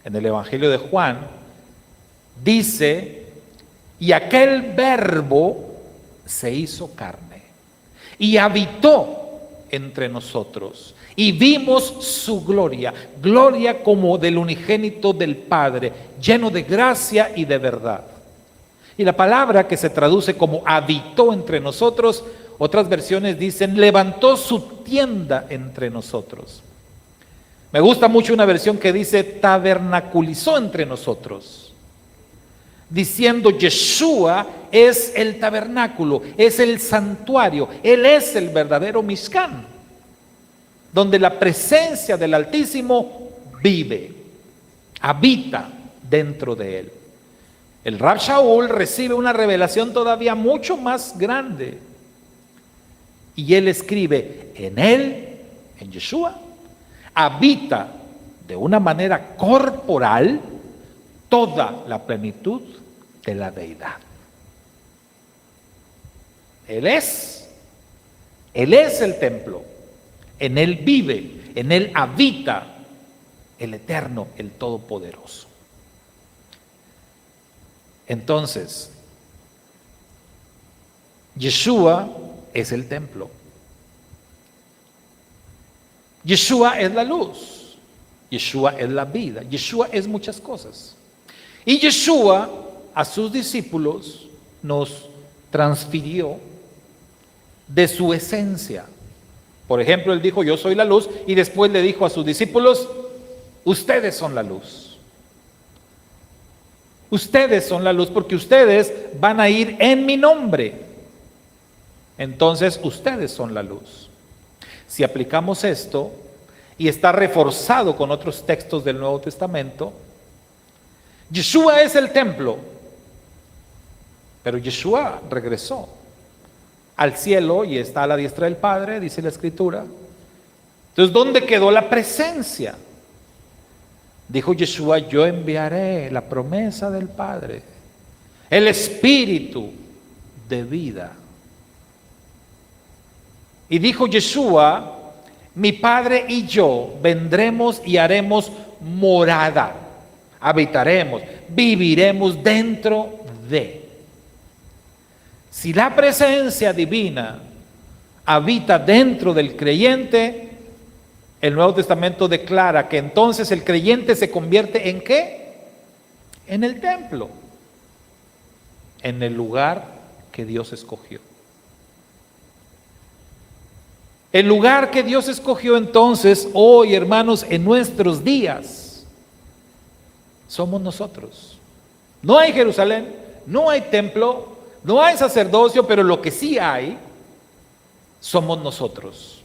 En el Evangelio de Juan dice, y aquel verbo se hizo carne y habitó entre nosotros y vimos su gloria, gloria como del unigénito del Padre, lleno de gracia y de verdad. Y la palabra que se traduce como habitó entre nosotros, otras versiones dicen levantó su tienda entre nosotros. Me gusta mucho una versión que dice tabernaculizó entre nosotros, diciendo Yeshua es el tabernáculo, es el santuario, Él es el verdadero Mishkan, donde la presencia del Altísimo vive, habita dentro de Él. El Rab Shaul recibe una revelación todavía mucho más grande y él escribe, en Él, en Yeshua, habita de una manera corporal toda la plenitud de la deidad. Él es el templo, en Él vive, en Él habita el Eterno, el Todopoderoso. Entonces, Yeshua es el templo. Yeshua es la luz. Yeshua es la vida. Yeshua es muchas cosas. Y Yeshua a sus discípulos nos transfirió de su esencia. Por ejemplo, Él dijo, yo soy la luz, y después le dijo a sus discípulos, ustedes son la luz. Ustedes son la luz porque ustedes van a ir en mi nombre. Entonces, ustedes son la luz. Si aplicamos esto, y está reforzado con otros textos del Nuevo Testamento, Yeshua es el templo, pero Yeshua regresó al cielo y está a la diestra del Padre, dice la Escritura. Entonces, ¿dónde quedó la presencia? Dijo Yeshua, yo enviaré la promesa del Padre, el Espíritu de vida. Y dijo Yeshua, mi Padre y yo vendremos y haremos morada, habitaremos, viviremos dentro de. Si la presencia divina habita dentro del creyente, el Nuevo Testamento declara que entonces el creyente se convierte ¿en qué? En el templo, en el lugar que Dios escogió. El lugar que Dios escogió entonces, hoy hermanos, en nuestros días, somos nosotros. No hay Jerusalén, no hay templo, no hay sacerdocio, pero lo que sí hay, somos nosotros.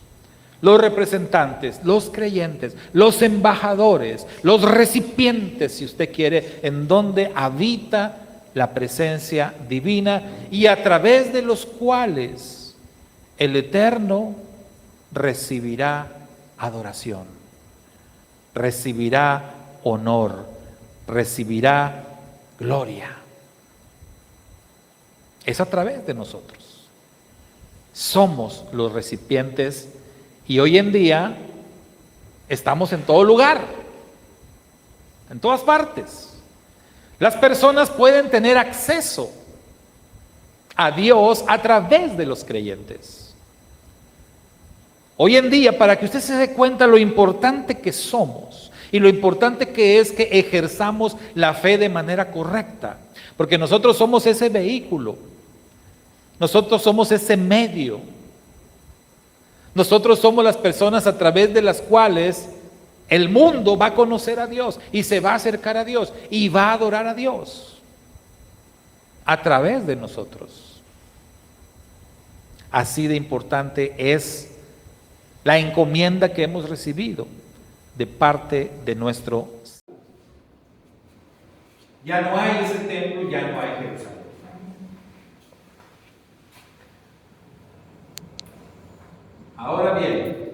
Los representantes, los creyentes, los embajadores, los recipientes, si usted quiere, en donde habita la presencia divina y a través de los cuales el Eterno recibirá adoración, recibirá honor, recibirá gloria. Es a través de nosotros. Somos los recipientes. Y hoy en día estamos en todo lugar, en todas partes. Las personas pueden tener acceso a Dios a través de los creyentes. Hoy en día, para que usted se dé cuenta lo importante que somos y lo importante que es que ejerzamos la fe de manera correcta, porque nosotros somos ese vehículo, nosotros somos ese medio. Nosotros somos las personas a través de las cuales el mundo va a conocer a Dios y se va a acercar a Dios y va a adorar a Dios a través de nosotros. Así de importante es la encomienda que hemos recibido de parte de nuestro. Ya no hay ese templo, ya no hay Jerusalén. Ahora bien,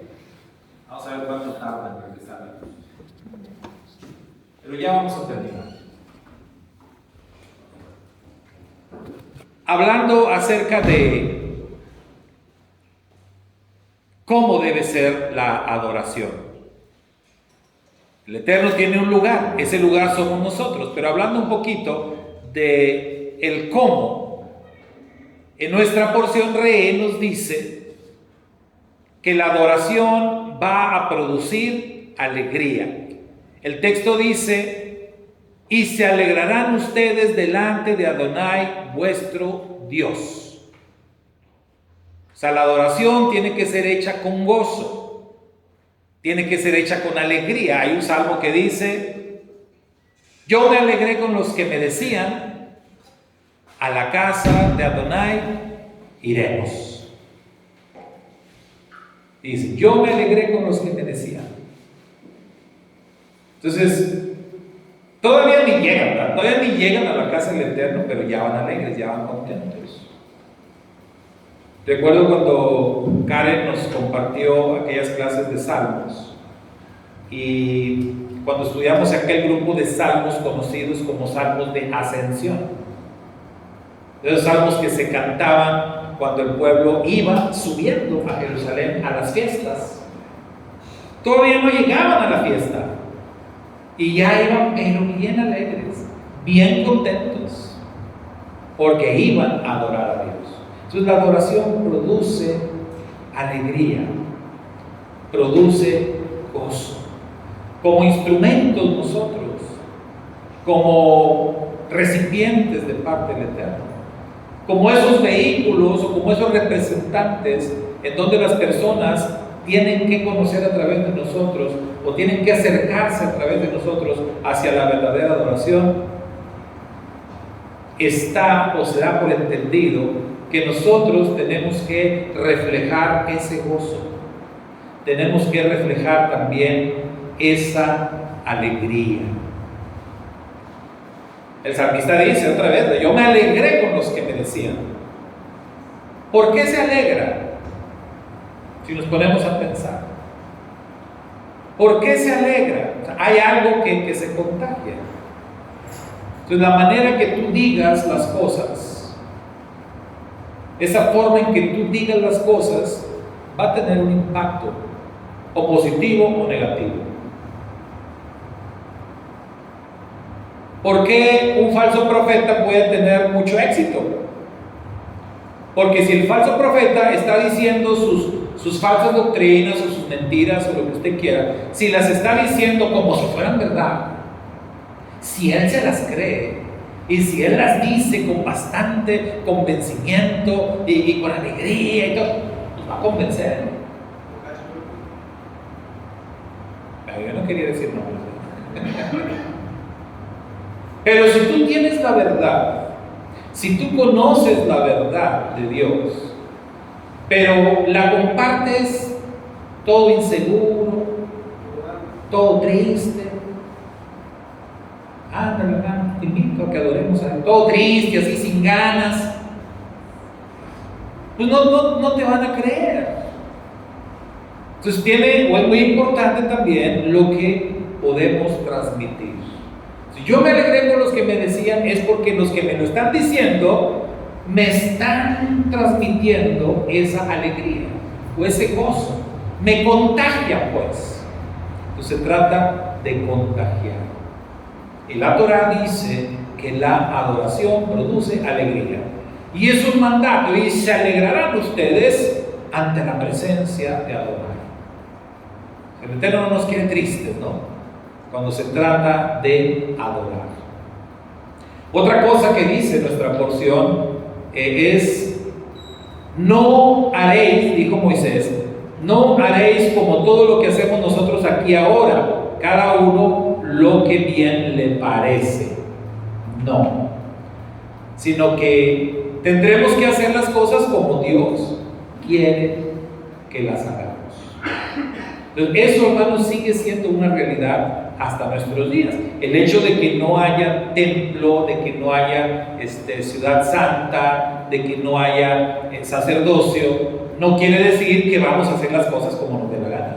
vamos a ver cuánto tarda en regresar la luz. Pero ya vamos a terminar. hablando acerca de cómo debe ser la adoración. El Eterno tiene un lugar, ese lugar somos nosotros, pero hablando un poquito de el cómo, en nuestra porción Re nos dice que la adoración va a producir alegría. El texto dice: y se alegrarán ustedes delante de Adonai vuestro Dios. O sea, la adoración tiene que ser hecha con gozo, tiene que ser hecha con alegría. Hay un salmo que dice: yo me alegré con los que me decían, a la casa de Adonai iremos. Dice: yo me alegré con los que me decían. Entonces, todavía ni llegan, ¿verdad? Todavía ni llegan a la casa del Eterno, pero ya van alegres, ya van contentos. Recuerdo cuando Karen nos compartió aquellas clases de salmos, y cuando estudiamos aquel grupo de salmos conocidos como salmos de ascensión, esos salmos que se cantaban cuando el pueblo iba subiendo a Jerusalén a las fiestas. Todavía no llegaban a la fiesta y ya iban, pero bien alegres, bien contentos, porque iban a adorar a Dios. Entonces la adoración produce alegría, produce gozo. Como instrumentos nosotros, como recipientes de parte del Eterno, como esos vehículos o como esos representantes en donde las personas tienen que conocer a través de nosotros o tienen que acercarse a través de nosotros hacia la verdadera adoración, está o se da por entendido que nosotros tenemos que reflejar ese gozo, tenemos que reflejar también esa alegría. El salmista dice otra vez: yo me alegré con los que me decían. ¿Por qué se alegra? Si nos ponemos a pensar, ¿por qué se alegra? O sea, hay algo que se contagia. Entonces, la manera que tú digas las cosas, esa forma en que tú digas las cosas, va a tener un impacto, o positivo o negativo. ¿Por qué un falso profeta puede tener mucho éxito? Porque si el falso profeta está diciendo sus falsas doctrinas o sus mentiras o lo que usted quiera, si las está diciendo como si fueran verdad, si él se las cree y si él las dice con bastante convencimiento y con alegría y todo, pues va a convencer. Yo no quería decir nombres. Pero si tú tienes la verdad, si tú conoces la verdad de Dios, pero la compartes todo inseguro, todo triste, ándale, hermano, te invito a que adoremos a Dios, todo triste, así sin ganas, pues no te van a creer. Entonces es muy importante también lo que podemos transmitir. Si yo me alegré con los que me decían, es porque los que me lo están diciendo me están transmitiendo esa alegría o ese gozo, me contagia, pues. Entonces se trata de contagiar. Y la Torah dice que la adoración produce alegría, y es un mandato: y se alegrarán ustedes ante la presencia de Adonai. El Eterno no nos quiere tristes, ¿no?, cuando se trata de adorar. Otra cosa que dice nuestra porción es: no haréis, dijo Moisés, no haréis como todo lo que hacemos nosotros aquí ahora, cada uno lo que bien le parece. No, sino que tendremos que hacer las cosas como Dios quiere que las hagamos. Entonces, eso, hermanos, sigue siendo una realidad hasta nuestros días. El hecho de que no haya templo, de que no haya ciudad santa, de que no haya sacerdocio, no quiere decir que vamos a hacer las cosas como nos dé la gana.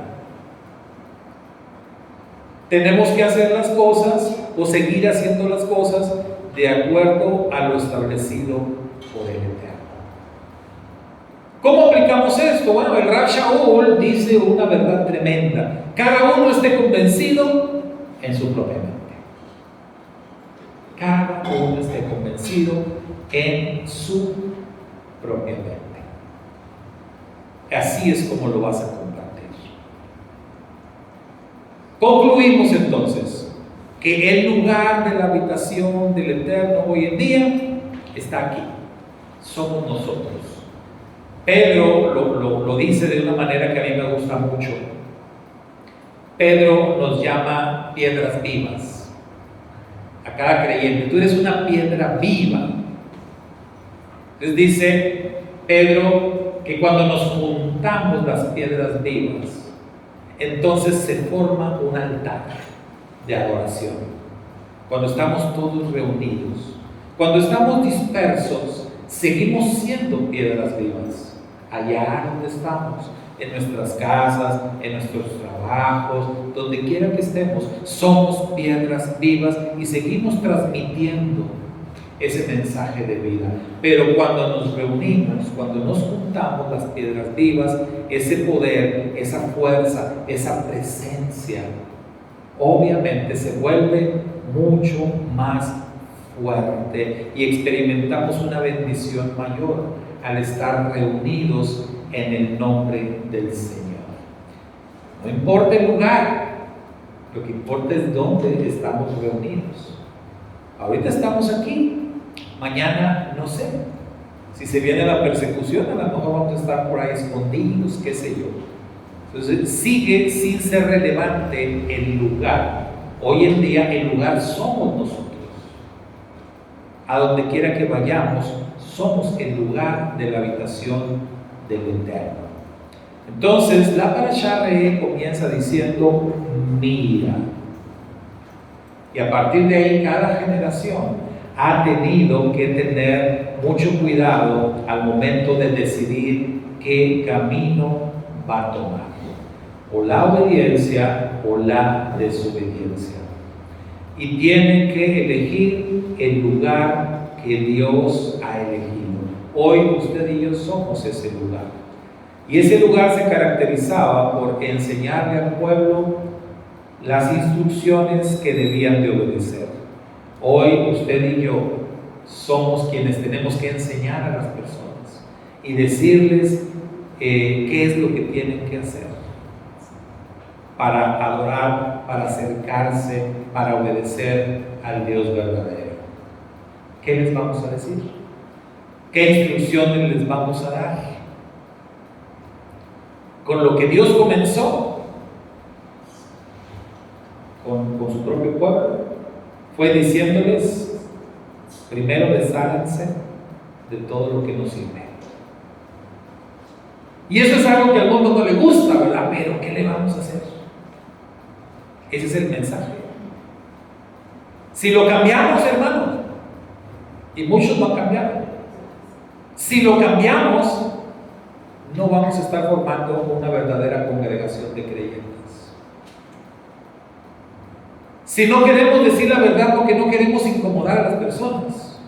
Tenemos que hacer las cosas o seguir haciendo las cosas de acuerdo a lo establecido por el Eterno. ¿Cómo aplicamos esto? Bueno, el Rav Shaul dice una verdad tremenda. Cada uno esté convencido en su propia mente. Cada uno esté convencido en su propia mente. Así es como lo vas a compartir. Concluimos entonces que el lugar de la habitación del Eterno hoy en día está aquí. Somos nosotros. Pedro lo dice de una manera que a mí me gusta mucho. Pedro nos llama piedras vivas a cada creyente. Tú eres una piedra viva. Entonces dice Pedro que cuando nos juntamos las piedras vivas, entonces se forma un altar de adoración. Cuando estamos todos reunidos, cuando estamos dispersos, seguimos siendo piedras vivas. Allá donde estamos, en nuestras casas, en nuestros trabajos, donde quiera que estemos, somos piedras vivas y seguimos transmitiendo ese mensaje de vida. Pero cuando nos reunimos, cuando nos juntamos las piedras vivas, ese poder, esa fuerza, esa presencia, obviamente se vuelve mucho más fuerte y experimentamos una bendición mayor al estar reunidos en el nombre del Señor. No importa el lugar, lo que importa es dónde estamos reunidos. Ahorita estamos aquí, mañana no sé. Si se viene la persecución, a lo mejor vamos a estar por ahí escondidos, qué sé yo. Entonces sigue sin ser relevante el lugar. Hoy en día el lugar somos nosotros. A donde quiera que vayamos, somos el lugar de la habitación del Eterno. Entonces, la Parashá Re'eh comienza diciendo, mira. Y a partir de ahí, cada generación ha tenido que tener mucho cuidado al momento de decidir qué camino va a tomar. O la obediencia o la desobediencia. Y tienen que elegir el lugar que Dios ha elegido. Hoy usted y yo somos ese lugar. Y ese lugar se caracterizaba por enseñarle al pueblo las instrucciones que debían de obedecer. Hoy usted y yo somos quienes tenemos que enseñar a las personas y decirles qué es lo que tienen que hacer para adorar, para acercarse, para obedecer al Dios verdadero. ¿Qué les vamos a decir? ¿Qué instrucciones les vamos a dar? Con lo que Dios comenzó con su propio pueblo, fue diciéndoles, primero desháganse de todo lo que nos sirve. Y eso es algo que al mundo no le gusta, ¿verdad? Pero ¿qué le vamos a hacer? Ese es el mensaje. Si lo cambiamos, hermano, y muchos lo han cambiado, si lo cambiamos, no vamos a estar formando una verdadera congregación de creyentes. Si no queremos decir la verdad porque no queremos incomodar a las personas,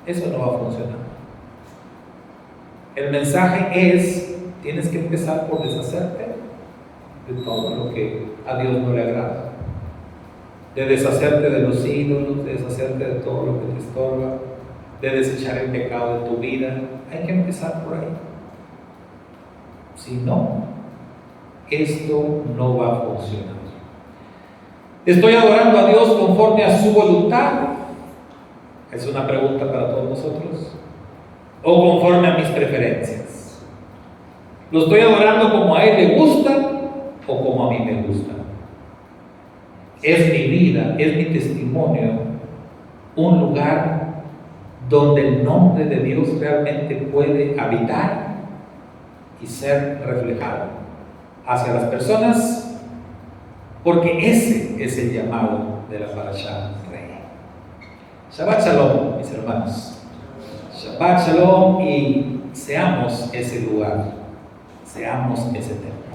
eso no va a funcionar. El mensaje es, tienes que empezar por deshacerte de todo lo que a Dios no le agrada, de deshacerte de los ídolos, de deshacerte de todo lo que te estorba, de desechar el pecado de tu vida. Hay que empezar por ahí. Si no, esto no va a funcionar. ¿Estoy adorando a Dios conforme a su voluntad? Es una pregunta para todos nosotros. ¿O conforme a mis preferencias? ¿Lo estoy adorando como a Él le gusta o como a mí me gusta? Es mi vida, es mi testimonio, un lugar donde el nombre de Dios realmente puede habitar y ser reflejado hacia las personas, porque ese es el llamado de la Parashá Re'eh. Shabbat Shalom, mis hermanos. Shabbat Shalom, y seamos ese lugar, seamos ese templo.